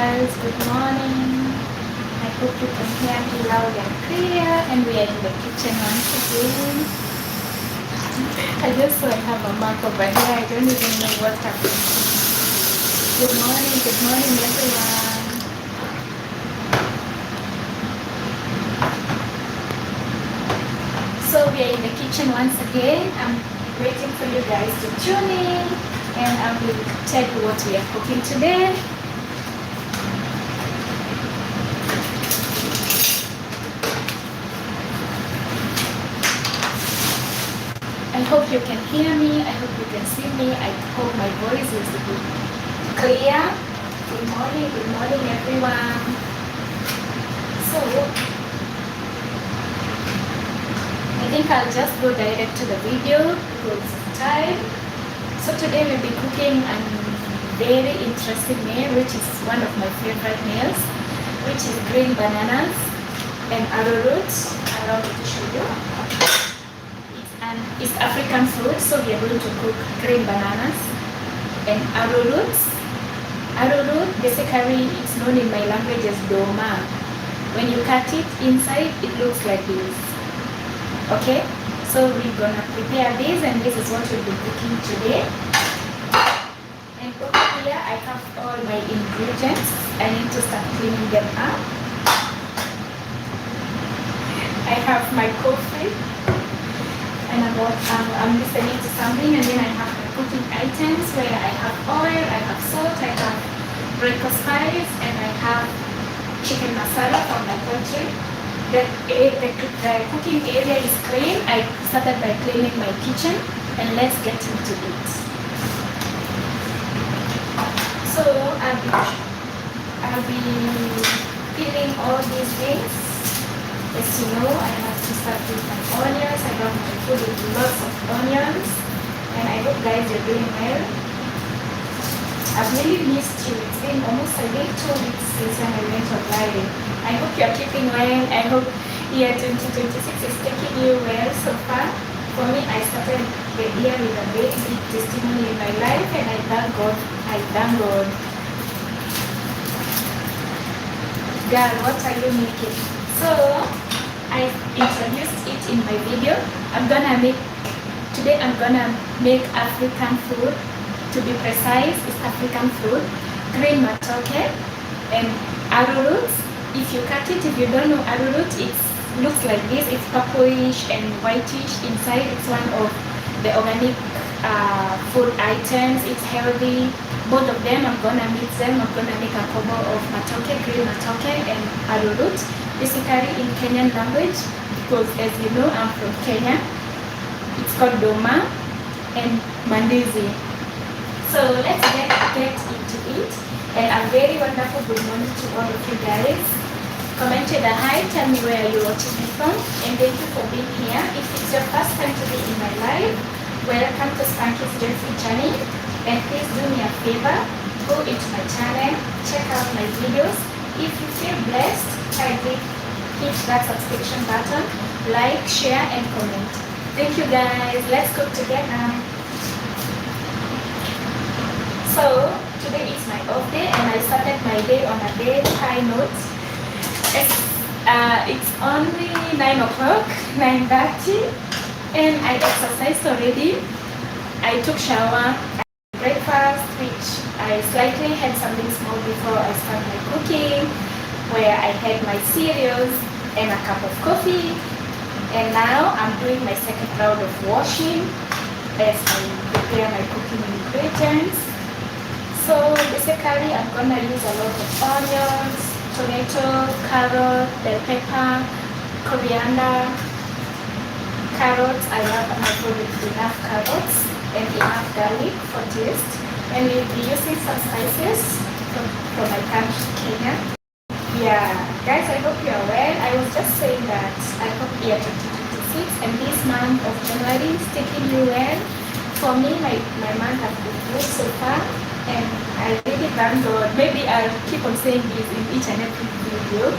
guys, good morning. I hope you can hear me loud and clear, and we are in the kitchen once again. I just saw I have a mark over here. I don't even know what happened. Good morning everyone. So we are in the kitchen once again. I'm waiting for you guys to tune in, and I will tell you what we are cooking today. I hope you can hear me. I hope you can see me. I hope my voice is clear. Good morning everyone. So I think I'll just go direct to the video because of time. So today we'll be cooking a very interesting meal, which is one of my favorite meals, which is green bananas and arrowroot. Allow me to show you. It's African food, so we are going to cook green bananas and arrowroot. Arrowroot, basically, it's known in my language as nduma. When you cut it inside, it looks like this. Okay, so we're gonna prepare this, and this is what we'll be cooking today. And over here, I have all my ingredients. I need to start cleaning them up. I have my coffee. And I'm listening to something, and then I have my cooking items where I have oil, I have salt, I have breakfast spice, and I have chicken masala from my country. The cooking area is clean. I started by cleaning my kitchen, and let's get into it. So I'll be peeling all these things. As you know, I have to start with my onions. I got my food with lots of onions, and I hope guys you're doing well. I've really missed you. It's been almost a week, 2 weeks since I went online. I hope you're keeping well. I hope year 2026 is taking you well so far. For me, I started the year with a very big testimony in my life, and I thank God. God, what are you making? So I introduced it in my video. Today I'm gonna make African food. To be precise, it's African food. Green matoke and arrowroot. If you cut it, if you don't know arrowroot, it looks like this. It's purplish and whitish inside. It's one of the organic food items. It's healthy. Both of them, I'm gonna mix them. I'm gonna make a combo of matoke, green matoke and arrowroot. Basically in Kenyan language, because as you know, I'm from Kenya. It's called nduma and mandizi. So let's get into it. And a very wonderful good morning to all of you guys. Comment with a hi, tell me where you're watching me from, and thank you for being here. If it's your first time to be in my life, welcome to Spanky's Joyful Journey. And please do me a favor, go into my channel, check out my videos. If you feel blessed, kindly hit that subscription button, like, share, and comment. Thank you guys. Let's cook together. So today is my off day, and I started my day on a very high note. It's only 9 o'clock, 9:30, and I exercised already. I took shower. Breakfast, which I slightly had something small before I start my cooking, where I had my cereals and a cup of coffee, and now I'm doing my second round of washing as I prepare my cooking ingredients. So basically I'm gonna use a lot of onions, tomato, carrot, bell pepper, coriander, carrots. I love my food with enough carrots and enough garlic for taste, and we'll be using some spices from my country, Kenya. Yeah, guys, I hope you are well. I was just saying that I hope year 2026 and this month of January is taking you well. For me, my month has been good so far, and I really thank God. Maybe I'll keep on saying this in each and every video.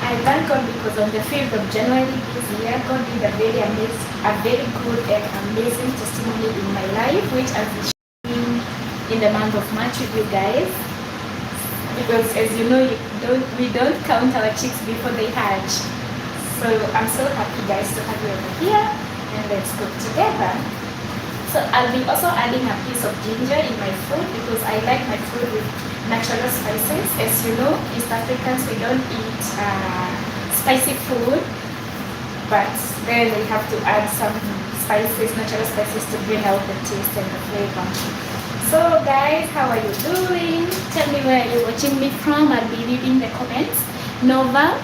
I thank God because on the 5th of January this year, God did a very good and amazing testimony in my life, which I've been sharing in the month of March with you guys. because as you know, we don't count our chicks before they hatch. So I'm so happy guys to have you over here, and let's cook together. So I'll be also adding a piece of ginger in my food because I like my food with natural spices. As you know, East Africans, we don't eat spicy food, but then we have to add some spices, natural spices, to bring out the taste and the flavor. So guys, how are you doing? Tell me where you're watching me from. I'll be reading the comments. Nova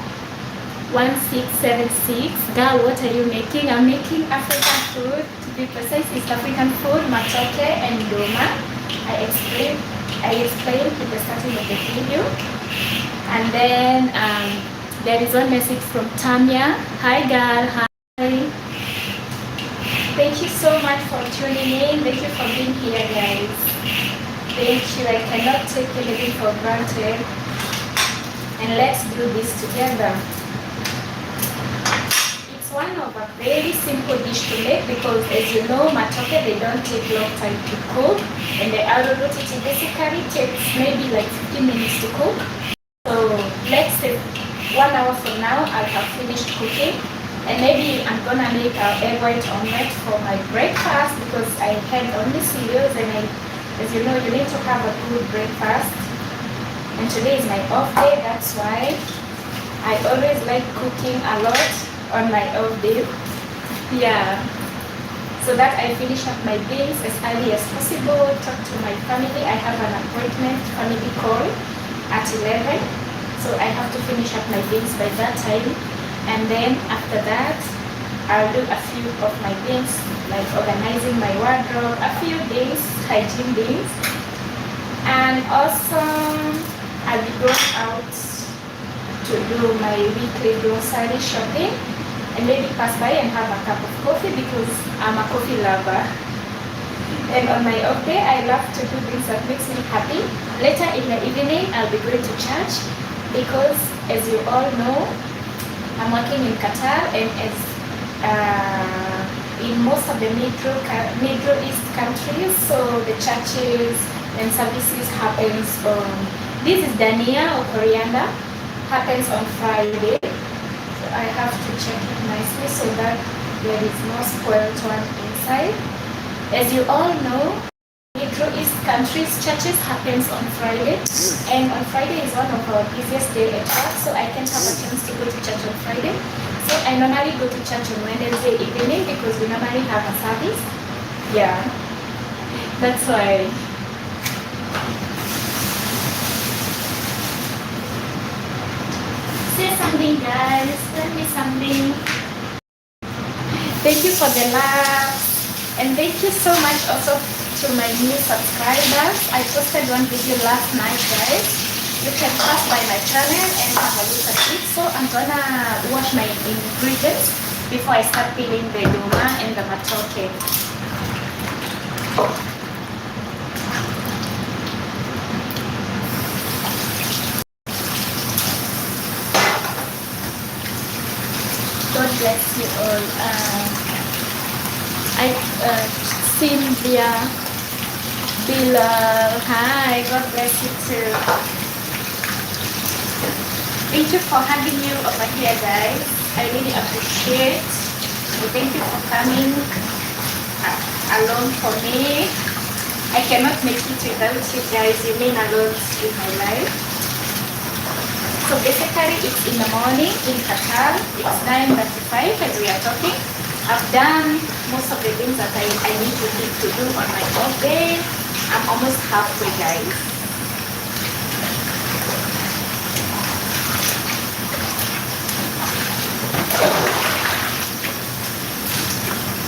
1676, girl, what are you making? I'm making African food, to be precise, East African food, Matoke and nduma. I explained at the starting of the video. And then there is one message from Tamia. Hi girl, hi. Thank you so much for tuning in. Thank you for being here guys. Thank you. I cannot take anything for granted. And let's do this together. It's one of a very simple dish to make because as you know, Matoke, they don't take long time to cook. And the arrowroot, it basically takes maybe like 15 minutes to cook. So let's say 1 hour from now, I'll have finished cooking. And maybe I'm gonna make an egg white omelette for my breakfast because I had only cereals, and as you know, you need to have a good breakfast. And today is my off day, that's why I always like cooking a lot on my off day. Yeah. So that I finish up my beans as early as possible, talk to my family. I have an appointment, family call at 11. So I have to finish up my beans by that time. And then after that, I'll do a few of my things, like organizing my wardrobe, a few things, hygiene things. And also, I'll be going out to do my weekly grocery shopping and maybe pass by and have a cup of coffee because I'm a coffee lover. And on my off day, I love to do things that makes me happy. Later in the evening, I'll be going to church because, as you all know, I'm working in Qatar, and as in most of the Middle East countries, so the churches and services happens on, this is Dania or coriander, happens on Friday. So I have to check it nicely so that there is no spoiled one inside. As you all know, Middle East countries, churches happens on Friday, and on Friday is one of our busiest day at work, so I can't have a chance to go to church on Friday. So I normally go to church on Wednesday evening because we normally have a service. Yeah, that's why. Say something guys, tell me something. Thank you for the love, and thank you so much also to my new subscribers. I posted one video last night guys. You can pass by my channel and have a look at it. So I'm gonna wash my ingredients before I start peeling the nduma and the matoke. God bless you all. Cynthia, Bilal, hi, God bless you too. Thank you for having you over here guys. I really appreciate. Thank you for coming along for me. I cannot make it without you guys. You mean a lot in my life. So basically it's in the morning in Qatar. It's 9:35 as we are talking. I've done most of the things that I need to do on my off day. I'm almost halfway guys.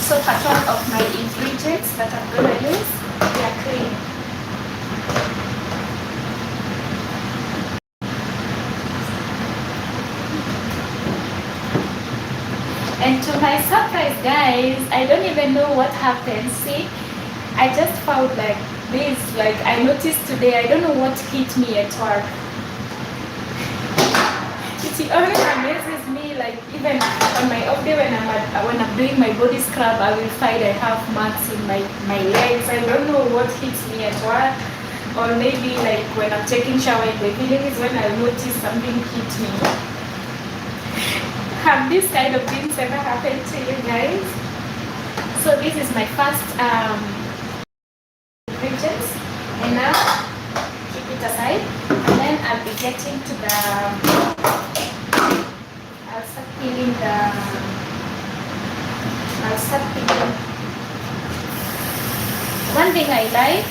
So part one of my ingredients that I'm going to use, they are cream. And to my surprise guys, I don't even know what happened. See, I just found like this, like I noticed today, I don't know what hit me at work. It always amazes me, like even on my off day when I'm doing my body scrub, I will find I have marks in my legs. I don't know what hits me at work. or maybe like when I'm taking shower in the evening is when I notice something hit me. Have this kind of things ever happened to you guys? So this is my first ingredients, and now keep it aside, and then I'll be getting to the, I'll start peeling. One thing I like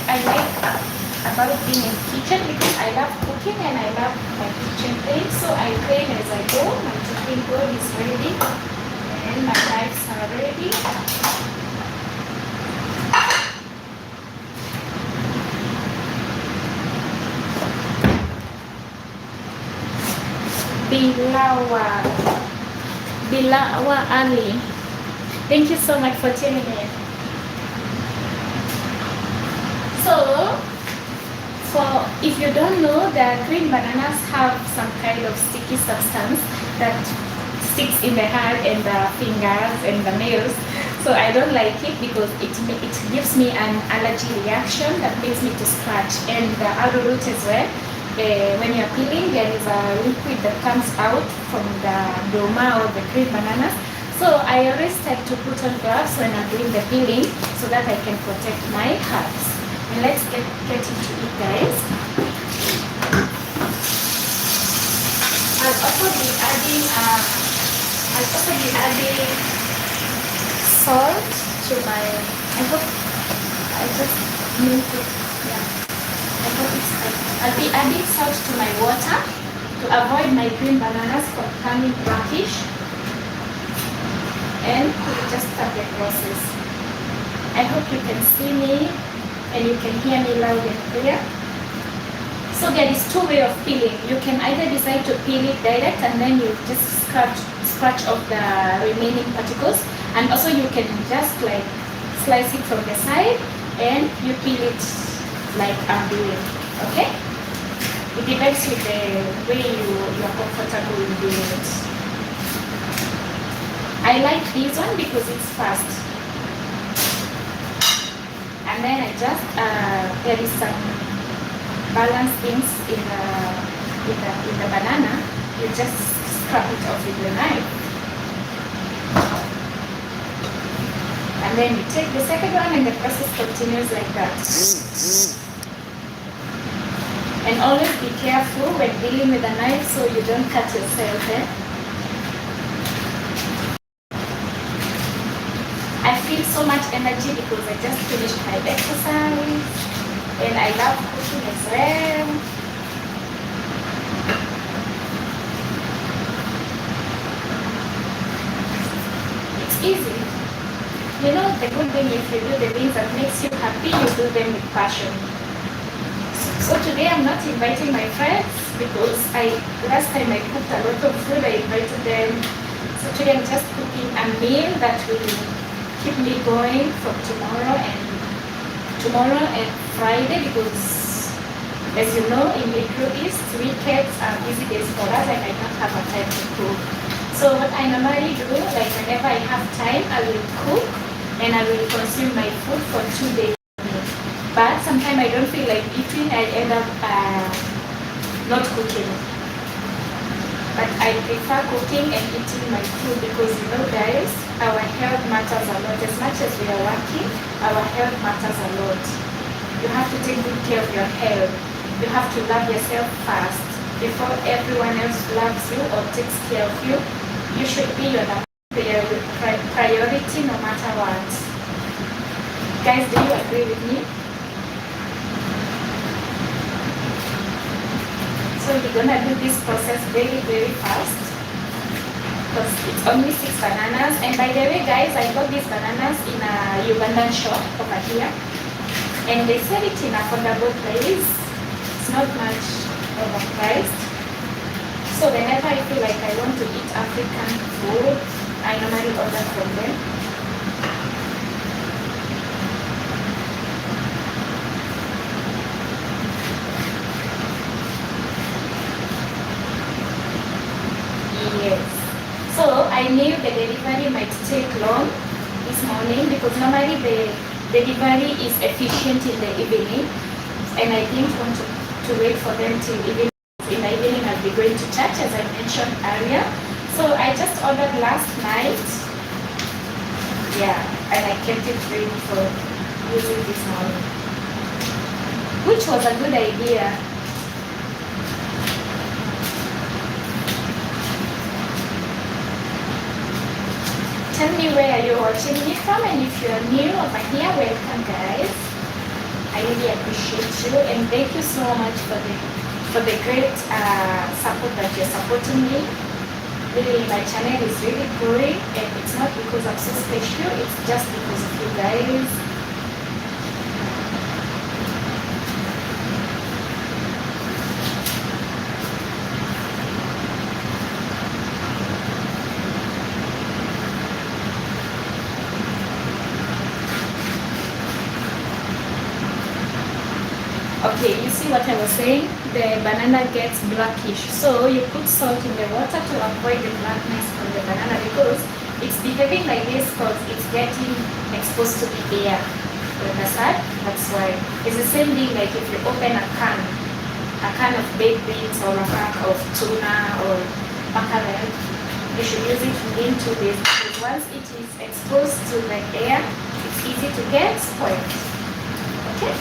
about being in the kitchen, because I love cooking and I love my kitchen things, so I clean as I go. My cooking board is ready and my knives are ready. Bilawa Ali, thank you so much for tuning in. So if you don't know, the green bananas have some kind of sticky substance that sticks in the hand and the fingers and the nails. So I don't like it because it gives me an allergy reaction that makes me to scratch. And the arrowroot as well. When you're peeling, there is a liquid that comes out from the nduma or the green bananas. So I always try to put on gloves when I'm doing the peeling so that I can protect my herbs. And let's get into it, guys. I'll also be adding salt to my. I hope I just need to. Yeah. I hope it's right. I'll be adding salt to my water to avoid my green bananas from turning brackish. And we'll just start the process. I hope you can see me and you can hear me loud and clear. So there is two ways of peeling. You can either decide to peel it direct and then you just scratch off the remaining particles, and also you can just like slice it from the side and you peel it like I'm doing. Okay? It depends with the way you are comfortable in doing it. I like this one because it's fast. And then I just, there is some balanced things in the banana. You just scrap it off with the knife. And then you take the second one and the process continues like that. And always be careful when dealing with a knife so you don't cut yourself. I feel so much energy because I just finished my exercise and I love cooking as well. It's easy. You know, the good thing, if you do the things that makes you happy, you do them with passion. So today I'm not inviting my friends because last time I cooked a lot of food, I invited them. So today I'm just cooking a meal that will keep me going from tomorrow and Friday, because as you know, in Middle East, weekends are busy days for us and I don't have a time to cook. So what I normally do, like whenever I have time, I will cook and I will consume my food for 2 days. But sometimes I don't feel like eating, I end up not cooking. But I prefer cooking and eating my food because, you know, guys, our health matters a lot. As much as we are working, our health matters a lot. You have to take good care of your health. You have to love yourself first. Before everyone else loves you or takes care of you, you should be your priority no matter what. Guys, do you agree with me? So we're gonna do this process very, very fast because it's only 6 bananas. And by the way, guys, I got these bananas in a Ugandan shop over here, and they sell it in affordable price. It's not much overpriced. So whenever I feel like I want to eat African food, I normally order from them. Yes. So I knew the delivery might take long this morning because normally the delivery is efficient in the evening. and I didn't want to wait for them till even in the evening. I'll be going to church, as I mentioned earlier. So I just ordered last night. Yeah, and I kept it ready for using this morning, which was a good idea. Tell me where you're watching me from, and if you're new over here, welcome guys. I really appreciate you, and thank you so much for the great support that you're supporting me. Really, my channel is really growing, and it's not because I'm so special, it's just because of you guys. Okay, you see what I was saying? The banana gets blackish. So you put salt in the water to avoid the blackness from the banana, because it's behaving like this because it's getting exposed to the air. You understand? That's why. It's the same thing like if you open a can of baked beans or a can of tuna or mackerel, you should use it within 2 days, because once it is exposed to the air, it's easy to get spoiled. Okay?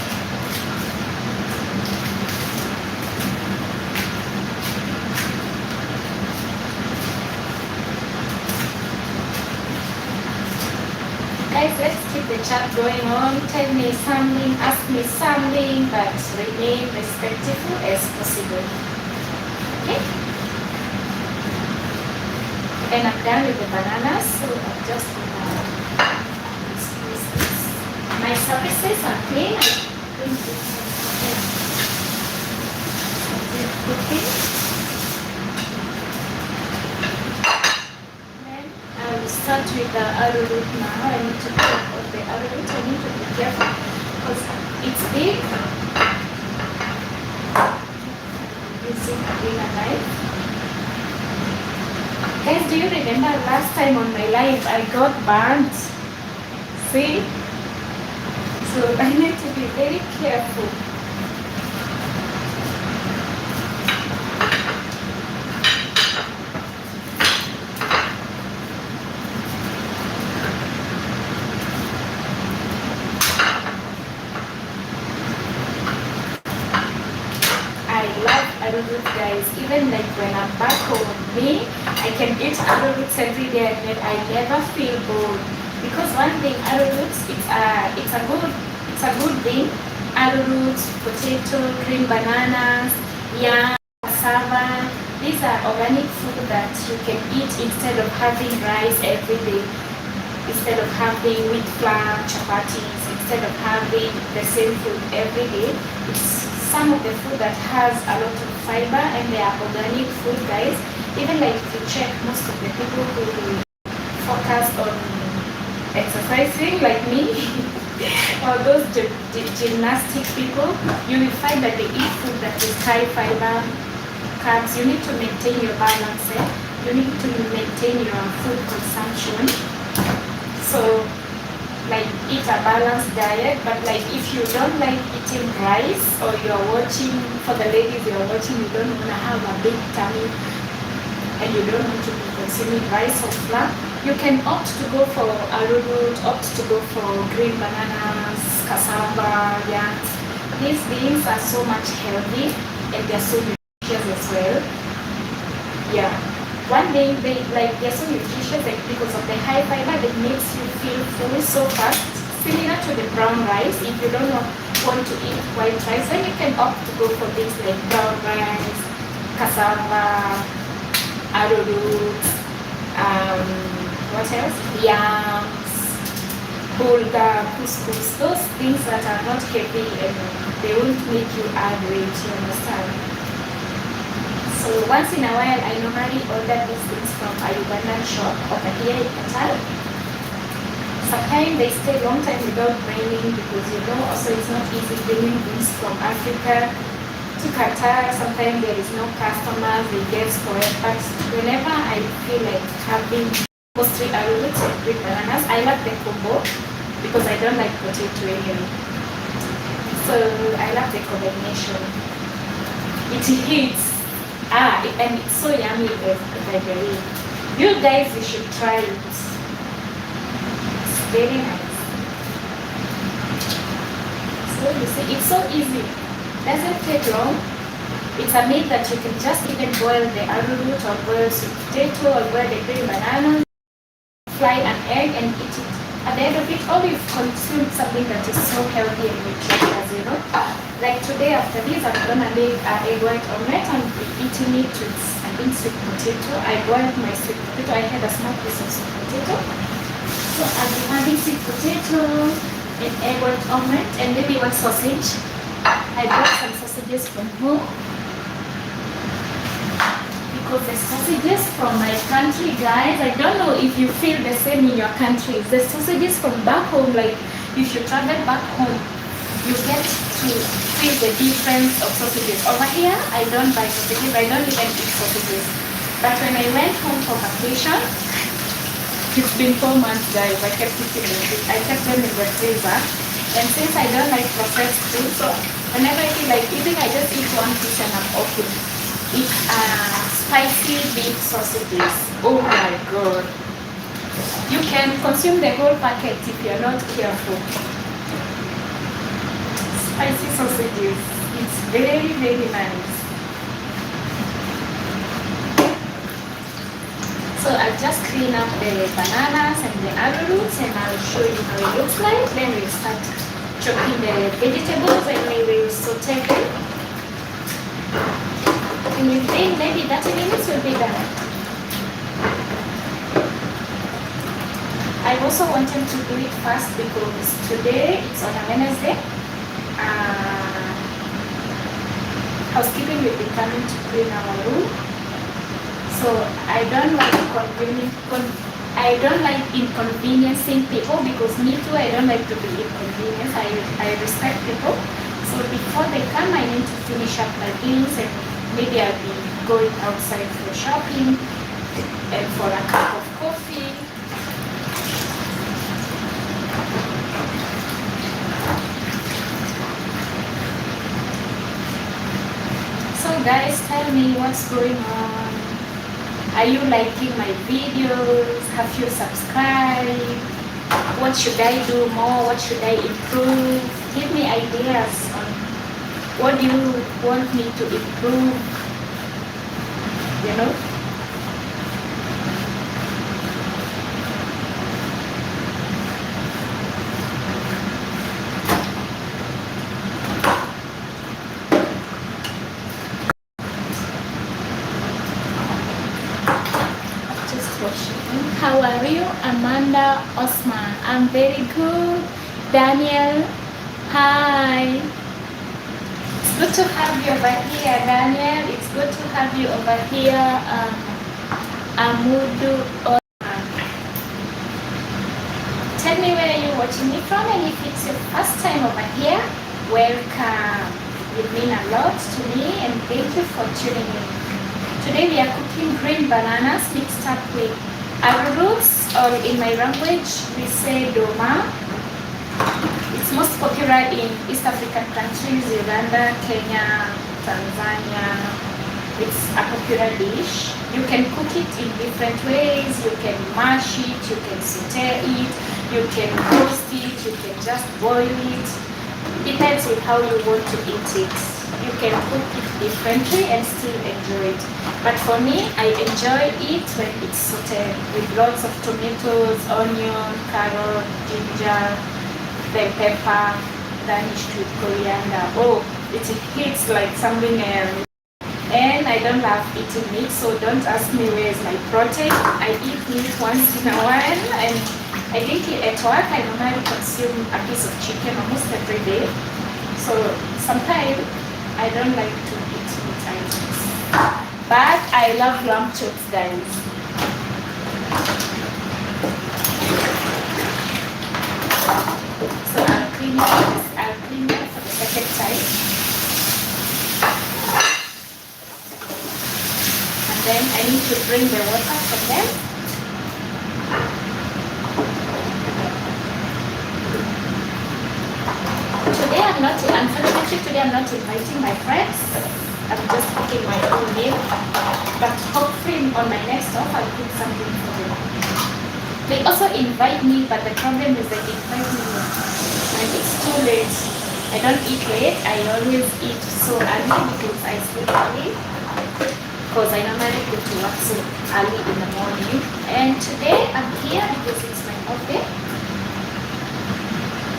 Guys, let's keep the chat going on. Tell me something, ask me something, but remain respectful as possible. Okay? And I'm done with the bananas, so I'm just gonna squeeze this. My surfaces are clean. I'm going to cooking. I will start with the arrowroot now. I need to take off the arrowroot. I need to be careful because it's big. Using a cleaner knife. Guys, do you remember last time on my live I got burnt? See? So I need to be very careful. Arrowroot, guys. Even like when I'm back home, me, I can eat arrowroots every day and I never feel bored. Because one thing, arrowroots, it's a good thing. Arrowroots, potato, green bananas, yam, cassava. These are organic food that you can eat instead of having rice every day. Instead of having wheat flour, chapatis, instead of having the same food every day. It's some of the food that has a lot of fiber, and they are organic food, guys. Even like if you check, most of the people who focus on exercising like me or those gymnastic people, you will find that they eat food that is high fiber, carbs. You need to maintain your balance. You need to maintain your food consumption. So like eat a balanced diet, but like if you don't like eating rice, or you're watching, for the ladies you're watching, you don't want to have a big tummy and you don't want to be consuming rice or flour, you can opt to go for arrowroot, opt to go for green bananas, cassava, yams. These beans are so much healthy and they're so nutritious as well. Yeah. One thing, they're so nutritious because of the high fiber that makes you feel full so fast. Similar to the brown rice. If you don't want to eat white rice, then you can opt to go for things like brown rice, cassava, arrowroot, what else? Yams, bulgur, couscous. Those things that are not heavy and they won't make you add weight, you understand? So once in a while, I normally order these things from a Ugandan shop over here in Qatar. Sometimes they stay a long time without bringing, because also it's not easy bringing things from Africa to Qatar. Sometimes there is no customers, they get spoiled. But whenever I feel like having mostly arrowroots and green bananas, I like the combo because I don't like potato anyway. So I love the combination. It hits. And it's so yummy, by the way. You guys, you should try it. It's very nice. So you see, it's so easy. Doesn't take long. It's a meat that you can just even boil the arrowroot or boil sweet potato or boil the green banana, fry an egg and eat it. At the end of it, all you've consumed something that is so healthy and nutritious, you know. Like today after this, I'm gonna make egg white omelette and be eating it with, I think, sweet potato. I boiled my sweet potato. I had a small piece of sweet potato. So I'll be having sweet potato and egg white omelette and maybe one sausage. I bought some sausages from home. Because the sausages from my country, guys, I don't know if you feel the same in your countries. The sausages from back home, like if you travel back home, you get to feel the difference of sausages. Over here, I don't buy sausages, I don't even eat sausages. But when I went home for vacation, it's been 4 months, guys, I kept eating it. I kept them in the freezer. And since I don't like processed food, so whenever I feel like eating, I just eat one piece and I'm okay. It's spicy beef sausages. Oh my god. You can consume the whole packet if you're not careful. Spicy sausages. It's very, very nice. So I'll just clean up the bananas and the arrowroots and I'll show you how it looks like. Then we'll start chopping the vegetables and we will saute them. And within maybe 30 minutes will be done. I also wanted to do it fast because today it's on a Wednesday. Housekeeping will be coming to clean our room. So I don't like inconveniencing people because me too, I don't like to be inconvenienced. I respect people. So before they come, I need to finish up my things and maybe I'll be going outside for shopping and for a cup of coffee. So guys, tell me what's going on. Are you liking my videos? Have you subscribed? What should I do more? What should I improve? Give me ideas on what do you want me to improve? You know? Just watching. How are you, Amanda Osman? I'm very good. Daniel, hi. Good to have you over here, Daniel. It's good to have you over here, Amudu. Tell me where you're watching me from, and if it's your first time over here, welcome. You mean a lot to me, and thank you for tuning in. Today we are cooking green bananas mixed up with arrowroots, or in my language we say nduma. It's most popular in East African countries, Uganda, Kenya, Tanzania. It's a popular dish. You can cook it in different ways. You can mash it, you can saute it, you can roast it, you can just boil it. Depends on how you want to eat it. You can cook it differently and still enjoy it. But for me, I enjoy it when it's sauteed with lots of tomatoes, onion, carrot, ginger, bell pepper, garnished with coriander. Oh, it hits like something else. And I don't love eating meat, so don't ask me where is my protein. I eat meat once in a while, and I think at work I normally consume a piece of chicken almost every day. So sometimes I don't like to eat meat items. But I love lamb chops, guys. So I'll clean it for the second time. And then I need to drain the water from them. Today I'm I'm not, unfortunately today I'm not inviting my friends. I'm just cooking my own meal. But hopefully on my next off I'll cook something for them. They also invite me, but the problem is they invite me and it's too late. I don't eat late, I always eat so early because I sleep early. Because I normally go to work so early in the morning. And today I'm here because it's my off day.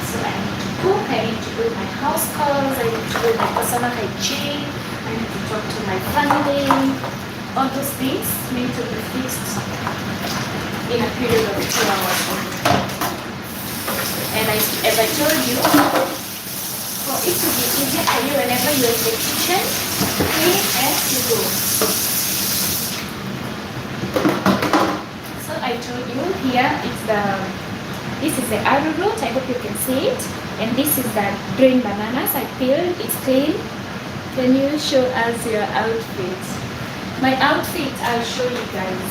So I need to cook, I need to do my house calls, I need to do my personal hygiene, I need to talk to my family. All those things need to be fixed in a period of 2 hours. And as I told you, for it to be easy for you whenever you're in the kitchen, clean as you go. So I told you here this is the arrowroot, I hope you can see it. And this is the green bananas I peeled, it's clean. Can you show us your outfit? My outfit, I'll show you guys.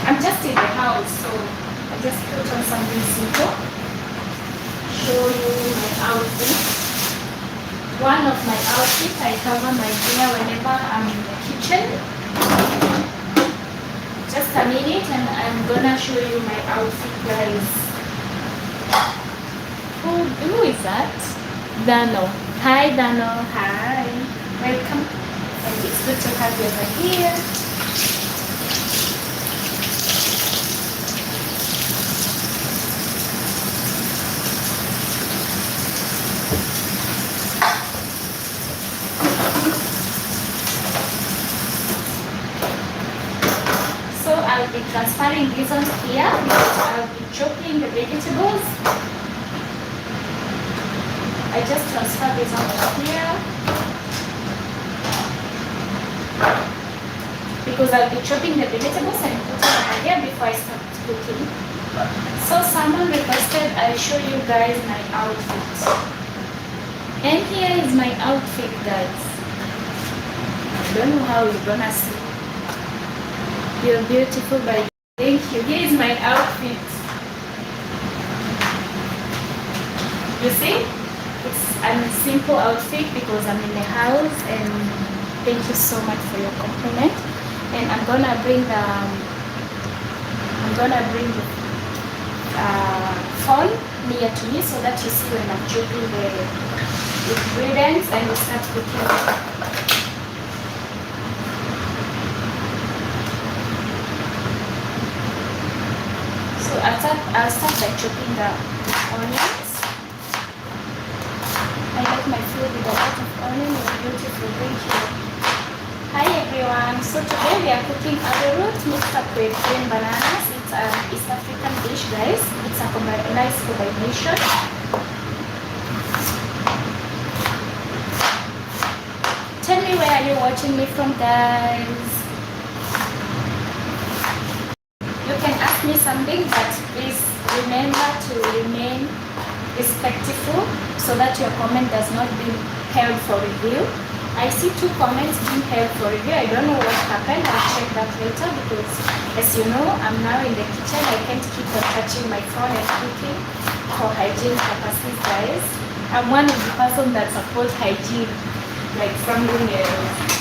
I'm just in the house, so I just put on something simple. Show you my outfit. One of my outfits, I cover my hair whenever I'm in the kitchen. Just a minute and I'm gonna show you my outfit, guys. Who is that? Dano. Hi Dano, hi. Welcome. And it's good to have you over here. I'll be transferring this on here because I'll be chopping the vegetables. I just transfer this on here because I'll be chopping the vegetables and putting it here before I start cooking. So someone requested I show you guys my outfit. And here is my outfit, guys. I don't know how you're gonna see. You're beautiful, but thank you. Here is my outfit. You see? It's a simple outfit because I'm in the house, and thank you so much for your compliment. And I'm gonna bring the phone near to me so that you see when I'm chopping the ingredients and we start cooking. So I'll start by chopping the onions. I like my food with a lot of onion. It's beautiful. Thank you. Hi everyone. So today we are cooking arrowroot mixed up with green bananas. It's an East African dish, guys. It's a nice combination. Tell me where are you watching me from, guys. You can ask me something, but please remember to remain respectful so that your comment does not be held for review. I see 2 comments being held for review. I don't know what happened. I'll check that later because, as you know, I'm now in the kitchen. I can't keep on touching my phone and cooking for hygiene purposes, guys. I'm one of the person that supports hygiene, like something else.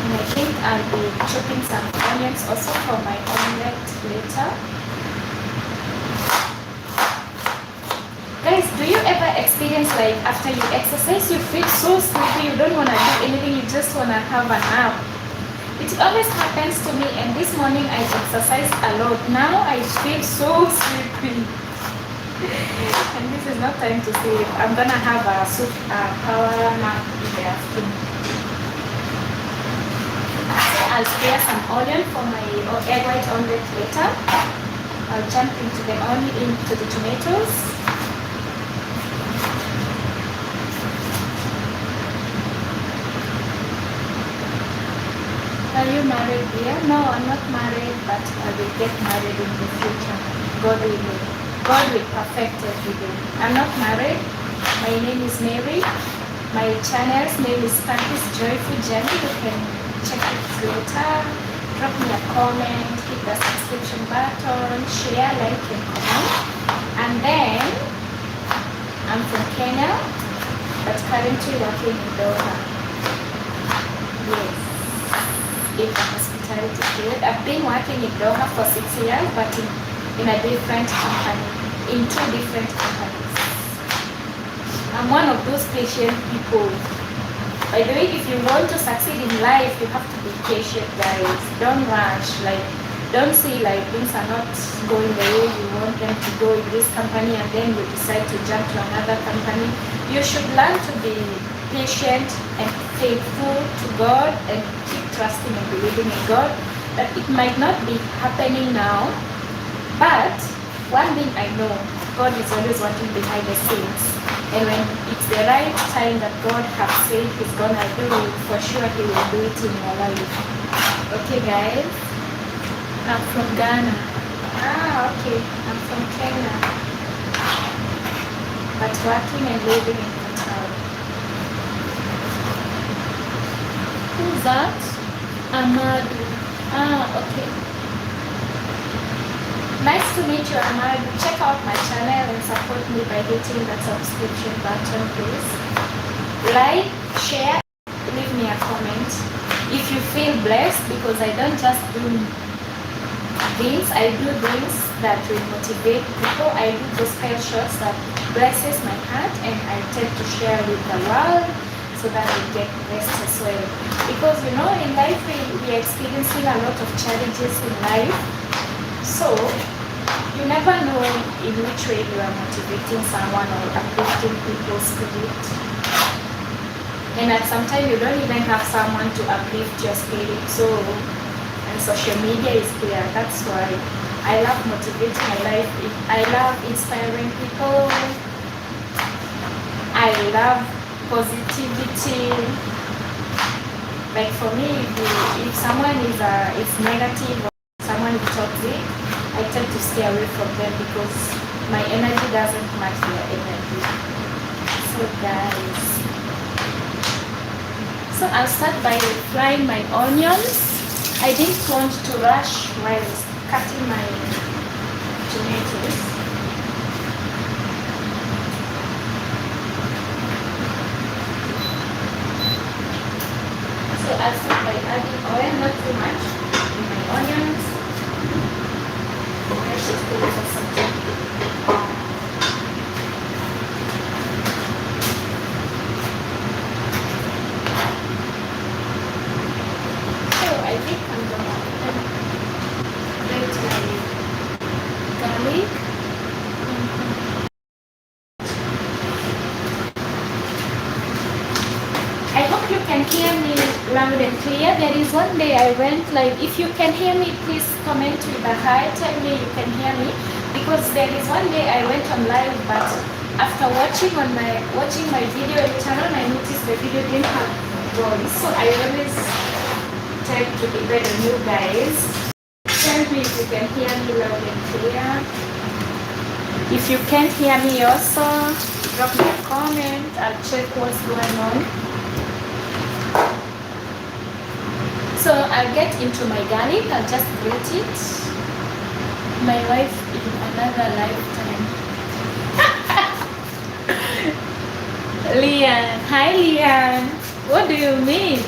I think I'll be chopping some onions also for my omelette later. Guys, do you ever experience like after you exercise, you feel so sleepy, you don't want to do anything, you just want to have a nap? It always happens to me, and this morning I exercised a lot. Now I feel so sleepy. And this is not time to sleep. I'm going to have a power nap in the afternoon. I'll spare some onion for my egg white omelette later. I'll jump into the tomatoes. Are you married here? No, I'm not married, but I will get married in the future. God will perfect everything. I'm not married. My name is Mary. My channel's name is Spanky's Joyful Journey. You can check it later. Drop me a comment, hit hit the subscription button, share, like, and comment. And then I'm from Kenya, but currently working in Doha. Yes, in the hospitality field. I've been working in Doha for 6 years, but in a different company, in 2 different companies. I'm one of those patient people. By the way, if you want to succeed in life, you have to be patient, guys. Don't rush. Like, don't see like things are not going the way you want them to go in this company, and then you decide to jump to another company. You should learn to be patient and faithful to God, and keep trusting and believing in God. That it might not be happening now, but one thing I know, God is always working behind the scenes. And when it's the right time that God has said He's gonna do it, for sure He will do it in your life. Okay, guys? I'm from Ghana. Okay. I'm from Kenya. But working and living in Qatar. Who's that? Amadu. Okay. Nice to meet you, Amadu. Check out my channel and support me by hitting that subscription button, please. Like, share, leave me a comment if you feel blessed, because I don't just do things, I do things that will motivate people. I do gospel shots that blesses my heart, and I tend to share with the world so that we get blessed as well. Because you know, in life we are experiencing a lot of challenges in life. So, you never know in which way you are motivating someone or uplifting people's spirit. And at some time you don't even have someone to uplift your spirit. So, and social media is there. That's why I love motivating my life. I love inspiring people. I love positivity. Like for me, if someone is negative, someone is toxic, I tend to stay away from them because my energy doesn't match their energy. So guys, so I'll start by frying my onions. I didn't want to rush while cutting my tomatoes. So I'll start by adding oil, not too much, in my onions. I should put it for something. So I think I'm gonna grate my garlic. I hope you can hear me loud and clear. There is one day I went live. If you can hear me, please comment with a hi. Tell me you can hear me, because there is one day I went on live, but after watching my video later on, I noticed the video didn't have voice. So I always try to be better, you guys. Tell me if you can hear me loud and clear. If you can't hear me also, drop me a comment. I'll check what's going on. So I'll get into my garlic. I'll just grate it. My wife in another lifetime. Lian, hi Lian. What do you mean?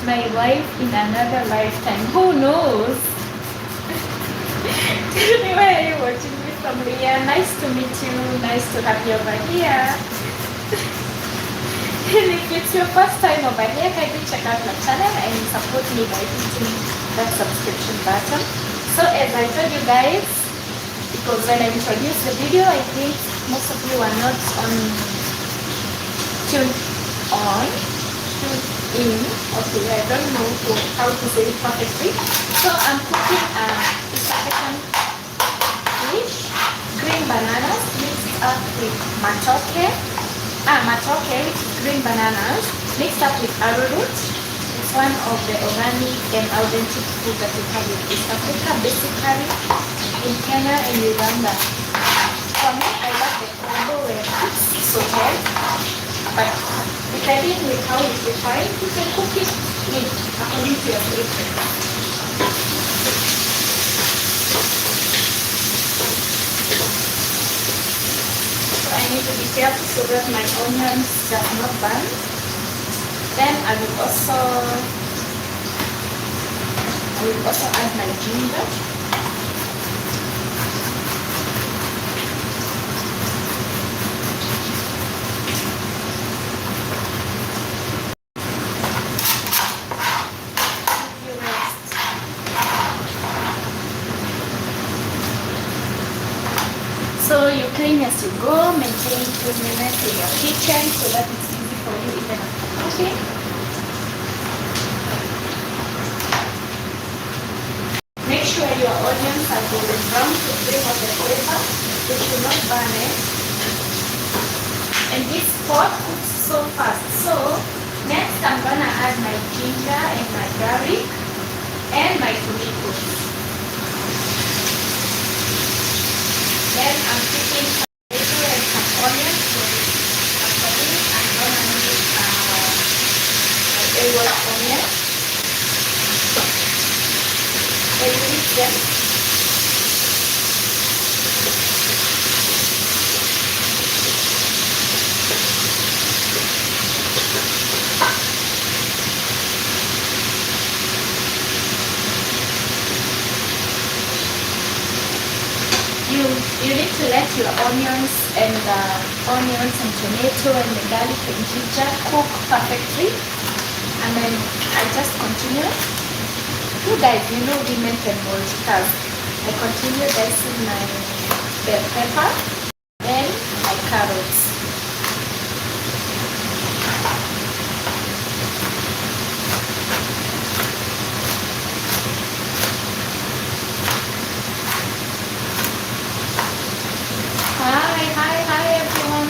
My wife in another lifetime. Who knows? Tell me where are you watching me from, Lian. Nice to meet you. Nice to have you over here. And if it's your first time over here, kindly check out my channel and support me by hitting that subscription button. So as I told you guys, because when I introduced the video, I think most of you are not tuned in. Okay, I don't know how to say it perfectly. So I'm cooking a African dish, green bananas mixed up with matoke. Matoke, green bananas, mixed up with arrowroot. It's one of the organic and authentic food that we have in East Africa, basically in Kenya and Uganda. For me, I love the combo where it's sauteed, but depending with how you prefer it, you can cook it according to your preference. need to be careful so that my onions does not burn. Then I will also add my ginger. So you clean as you go, maintain cleanliness in your kitchen so that it's easy for you even after cooking. Make sure your onions are golden brown to bring out the flavor. They should not burn it. And this pot cooks so fast. So next I'm gonna add my ginger and my garlic and my tomatoes. Then I'm putting some tomato and some onions. So after this, I'm gonna make my Arrowroot onions. I mix them. You need to let your onions and tomato and the garlic and ginger cook perfectly, and then I just continue. You guys, you know women can multitask. I continue dicing my bell pepper and my carrots. Hi everyone.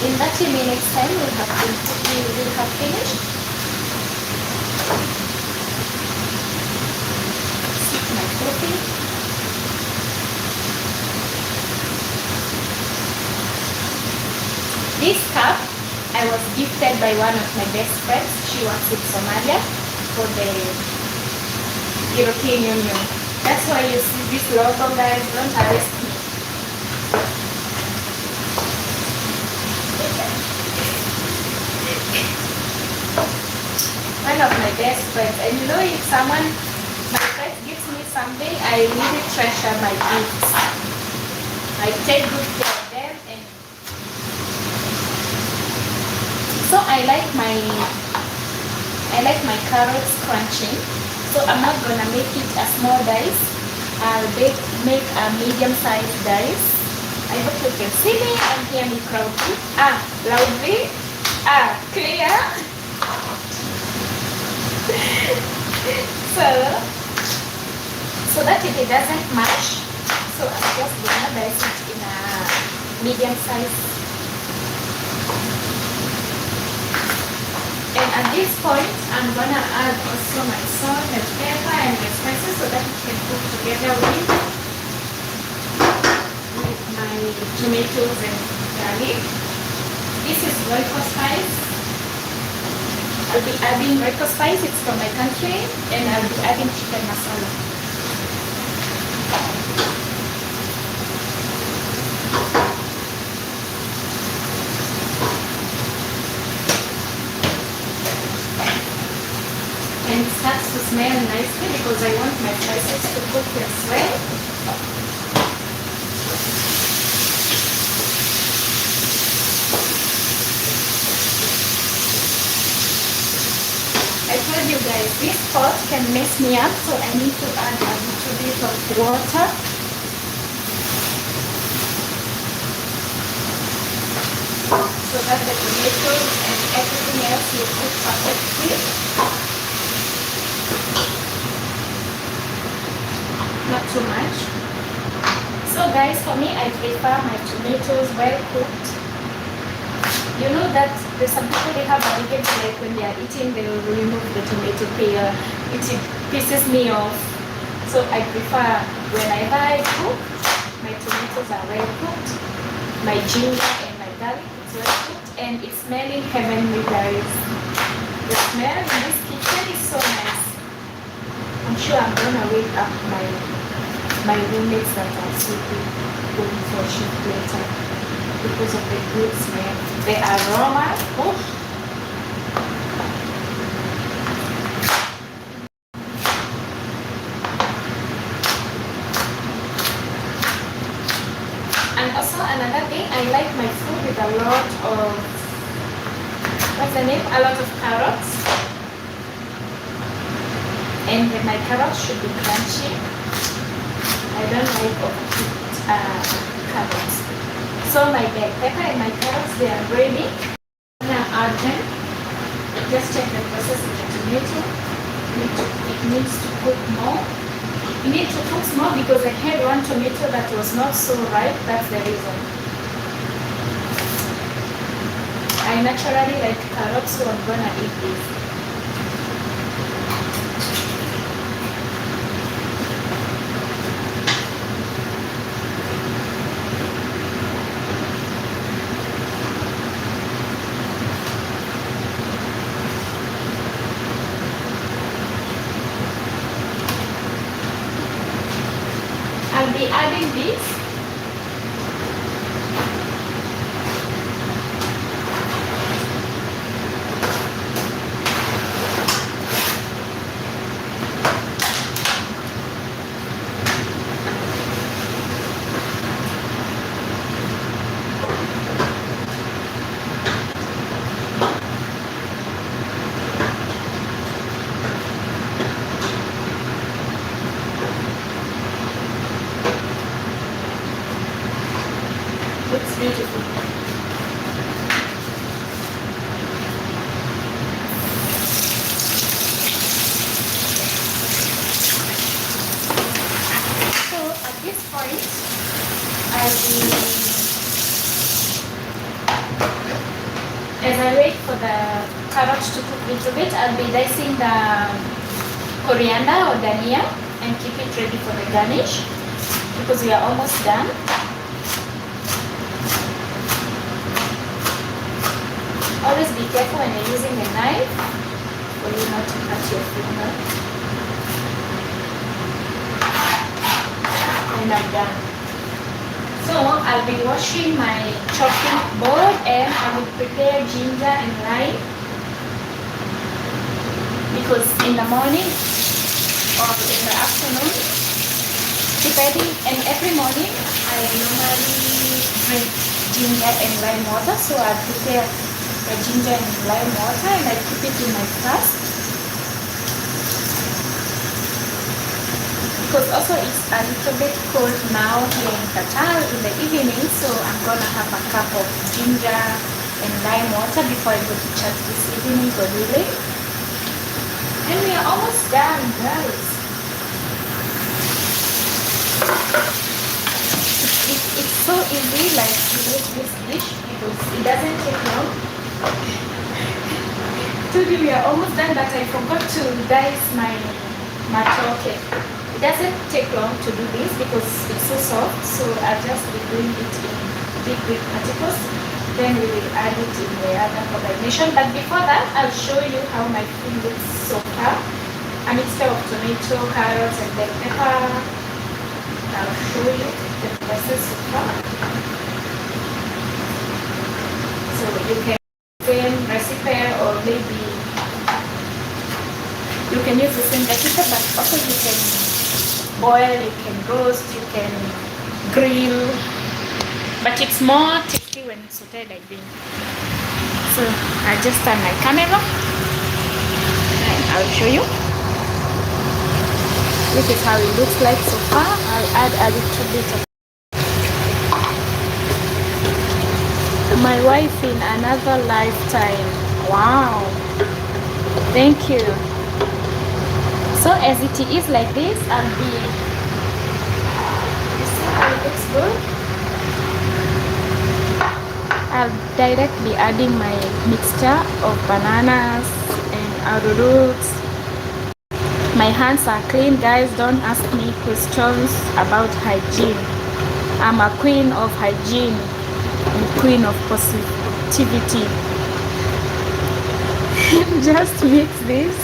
In 30 minutes time we will have finished. Sip my coffee. This cup I was gifted by one of my best friends. She works in Somalia for the European Union. That's why you see this logo, guys. Don't arrest me. One of my best friends. And you know, if my friend gives me something, I really treasure my gifts. I take good care of them. And so I like my carrots crunching. So I'm not gonna make it a small dice. I'll make a medium-sized dice. I hope you can see me and hear me loudly. Clear. so that it doesn't mash. So I'm just gonna dice it in a medium-sized. And at this point, I'm gonna add also my salt and pepper and my spices so that it can cook together with my tomatoes and garlic. This is Royco spice. I'll be adding Royco spice, it's from my country, and I'll be adding chicken masala. And it starts to smell nicely because I want my spices to cook as well. I told you guys, this pot can mess me up, so I need to add a little bit of water. So that the tomatoes and everything else will cook perfectly. Not too much. So guys, for me, I prefer my tomatoes well cooked. You know that there's some people, they have a habit like when they are eating, they will remove the tomato peel. It pisses me off. So I prefer whenever I cook, my tomatoes are well cooked, my ginger and my garlic is well cooked, and it's smelling heavenly, guys. The smell in this kitchen is so nice. I'm sure I'm gonna wake up my roommates that are sleeping going for shift later because of the good smell. The aroma. Oh. And also another thing, I like my food with a lot of, what's the name? A lot of carrots. And my carrots should be crunchy. I don't like overcooked carrots. So my bell pepper and my carrots, they are ready. Now add them. Just check the process of the tomato. It needs to cook more. You need to cook more because I had one tomato that was not so ripe. That's the reason. I naturally like carrots, so I'm gonna eat this. I'll be adding this. Looks beautiful. So at this point, as I wait for the carrots to cook a little bit, I'll be dicing the coriander or dhania and keep it ready for the garnish because we are almost done. Always be careful when you're using a knife for you not to cut your finger. And I'm done. So I'll be washing my chopping board and I will prepare ginger and lime because in the morning or in the afternoon, depending, and every morning I normally drink ginger and lime water, so I'll prepare the ginger and lime water and I keep it in my flask because also it's a little bit cold now here in Qatar in the evening, so I'm gonna have a cup of ginger and lime water before I go to church this evening, God willing. And we are almost done, guys. It's so easy, like to make this dish because it doesn't take long. Today we are almost done, but I forgot to dice my matoke. It doesn't take long to do this because it's so soft, so I'll just be doing it in big particles. Then we will add it in the other combination. But before that, I'll show you how my food looks so far. A mixture of tomato, carrots, and bell pepper. I'll show you the process so far. So you can same recipe or maybe you can use the same recipe, but also you can boil, you can roast, you can grill, but it's more tasty when it's sauteed like this. So I just turn my camera and I'll show you. This is how it looks like so far. I'll add a little bit of my wife in another lifetime. Wow, thank you. So as it is like this, I'll be, you see how it looks good? I'll directly adding my mixture of bananas and arrowroots. My hands are clean, guys. Don't ask me questions about hygiene. I'm a queen of hygiene and queen of activity. Just mix this.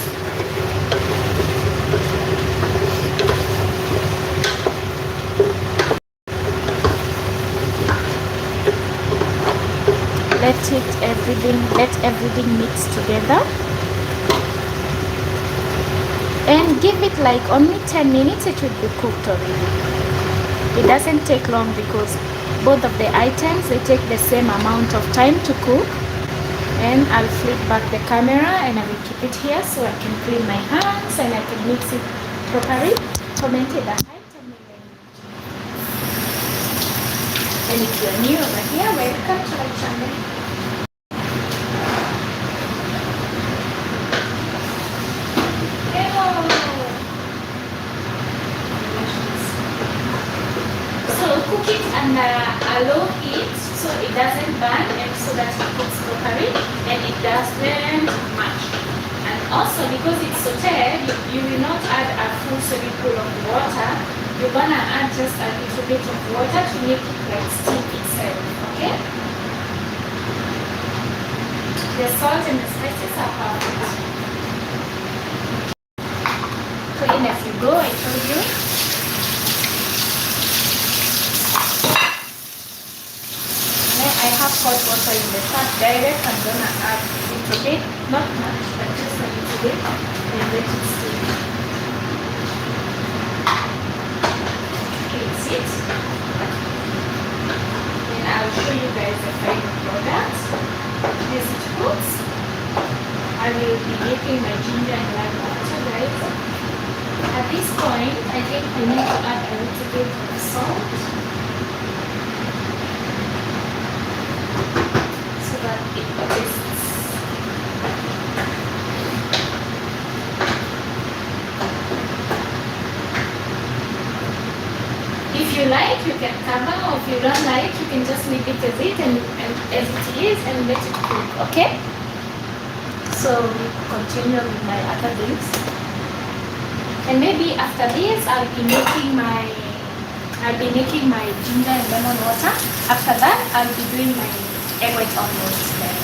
Let everything mix together. And give it like only 10 minutes, it will be cooked already. It doesn't take long because both of the items, they take the same amount of time to cook. And I'll flip back the camera and I will keep it here so I can clean my hands and I can mix it properly. Comment the height and if you're new over here, welcome to my channel. Cook it under a low heat so it doesn't burn and so that it cooks properly and it doesn't mash. And also because it's sauteed, you will not add a full swimming pool of water. You're gonna add just a little bit of water to make it like steam itself, okay? The salt and the spices are perfect. Clean as you go, I told you. I have hot water in the pot direct. I'm gonna add a little bit, not much, but just a little bit, and let it steam. Okay, see it? And I'll show you guys the final product. As it cooks, I will be making my ginger and lime water, guys. At this point, I think I need to add a little bit of salt. If you like, you can cover, or if you don't like, you can just leave it as it and as it is and let it cook, okay? So continue with my other things. And maybe after this I'll be making my ginger and lemon water. After that I'll be doing my egg white omelette.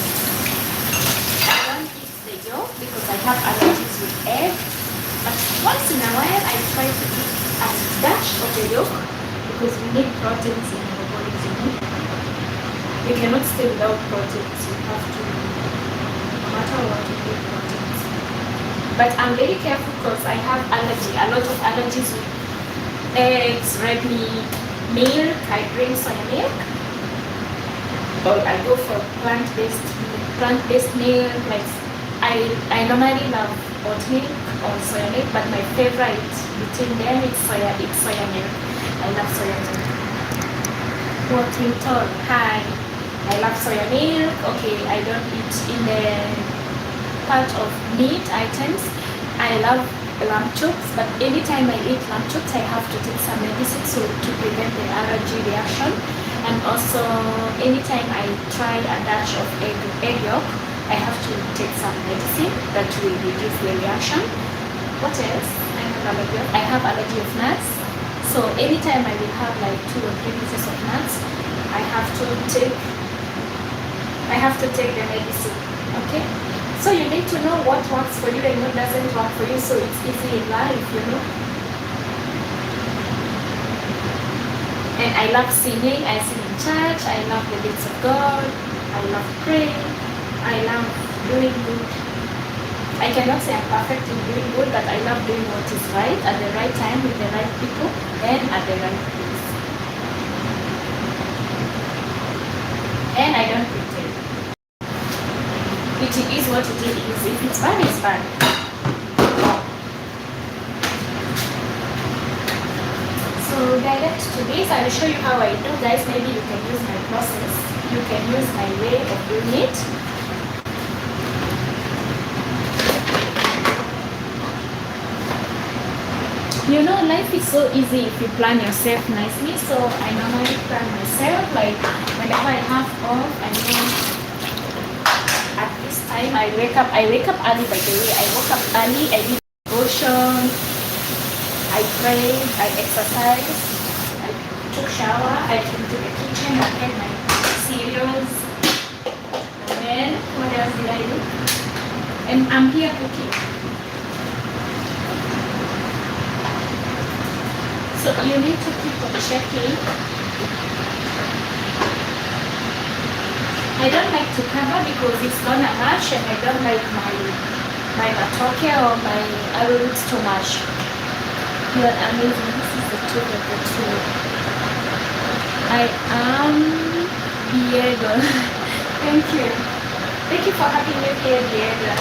I don't eat the yolk because I have allergies with egg. But once in a while I try to eat a dash of the yolk because we need proteins in our bodies, you know. We cannot stay without proteins. We have to, no matter what, we need proteins. But I'm very careful because I have a lot of allergies with eggs, red meat, milk. I drink soya milk. Or I go for plant-based milk. Like I normally love oat milk or soya milk, but my favorite between them is soya milk. I love soya milk. What hi. I love soya milk. Okay, I don't eat in the part of meat items. I love lamb chops, but anytime I eat lamb chops, I have to take some medicine so to prevent the allergy reaction. And also, anytime I try a dash of egg yolk, I have to take some medicine that will reduce the reaction. What else? I have allergy of nuts. So anytime I will have like 2 or 3 pieces of nuts, I have to take the medicine. Okay? So you need to know what works for you and what doesn't work for you, so it's easy in life, you know. And I love singing. I sing in church. I love the words of God. I love praying. I love doing good. I cannot say I'm perfect in doing good, but I love doing what is right at the right time with the right people and at the right place. And I don't pretend. It is what it is. If it's bad, it's bad. So direct to this, I will show you how I do, guys. Maybe you can use my process. You can use my way of doing it. You know, life is so easy if you plan yourself nicely. So I normally plan myself, like whenever I have off, I know at this time I wake up early, by the way. I woke up early, I did devotion, I prayed, I exercised, I took shower, I came to the kitchen, I had my cereals, else did I do? And I'm here cooking. So you need to keep on checking. I don't like to cover because it's gonna mash, and I don't like my matoke or my arrowroot to mash. You are amazing. This is the tip of the tool. I am Diego. Thank you. Thank you for having me here, Diego.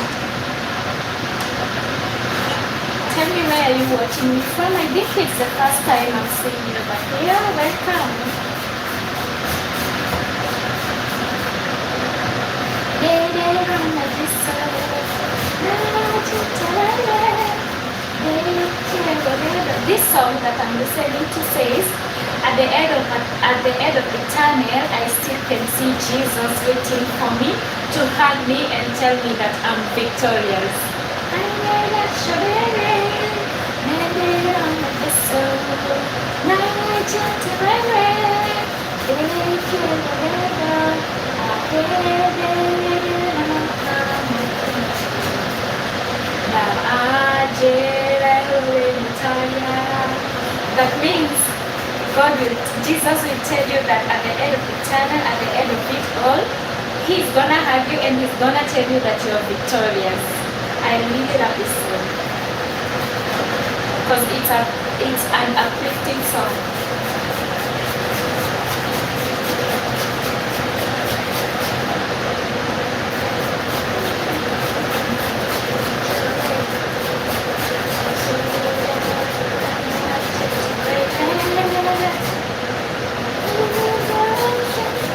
Tell me where are you watching me from? I think it's the first time I'm seeing you, but yeah, welcome. This song that I'm listening to says, at the end of the tunnel, I still can see Jesus waiting for me to hug me and tell me that I'm victorious. That means Jesus will tell you that at the end of the tunnel, at the end of it all, He's gonna hug you and He's gonna tell you that you're victorious. I really love this song because it's an uplifting song.